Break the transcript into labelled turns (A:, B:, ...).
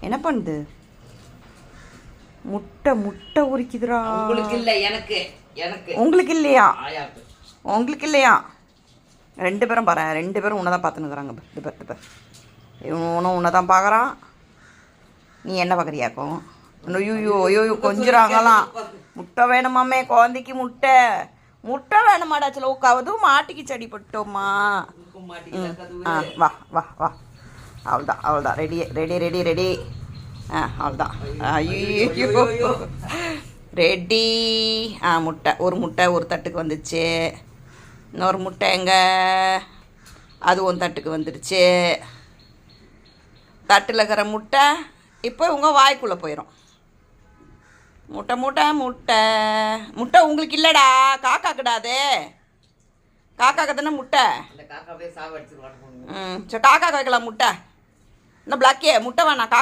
A: என்ன பண்ணுது? முட்டை முட்டை உரிக்குதுடா.
B: உங்களுக்கு இல்லை, எனக்கு எனக்கு.
A: உங்களுக்கு இல்லையா?
B: ஆயாக்கு.
A: உங்களுக்கு இல்லையா? ரெண்டு பேரும் பாரு, ரெண்டு பேரும் உன்னை தான் பார்த்துன்னுக்குறாங்க. இது பேர் இது பேர் இவனும் உன்னை தான் பார்க்குறான். நீ என்ன பார்க்குறியாக்கும்? ஐயோ ஐயோ கொஞ்சிறாங்களாம். முட்டை வேணுமாமே குழந்தைக்கு. முட்டை முட்டை வேணுமாடா? சில அதுவும் மாட்டிக்கு செடி பட்டோம்மா. வா வா வா. அவ்வளோதான் அவ்வளோதான். Ready ready ready ready. அவ்வளோதான். ஐயோ ரெடி. முட்டை ஒரு தட்டுக்கு வந்துச்சு. இன்னொரு முட்டை எங்கே? அதுவும் தட்டுக்கு வந்துடுச்சு. தட்டில் இருக்கிற முட்டை இப்போ உங்கள் வாய்க்குள்ளே போயிடும். முட்டை முட்டை முட்டை முட்டை உங்களுக்கு இல்லைடா, காக்காக்குடாது. காக்காக்கு தானே முட்டை. சரி காக்காக்கு வைக்கலாம் முட்டை. இந்த பிளாக்கே முட்டை வேணாம்.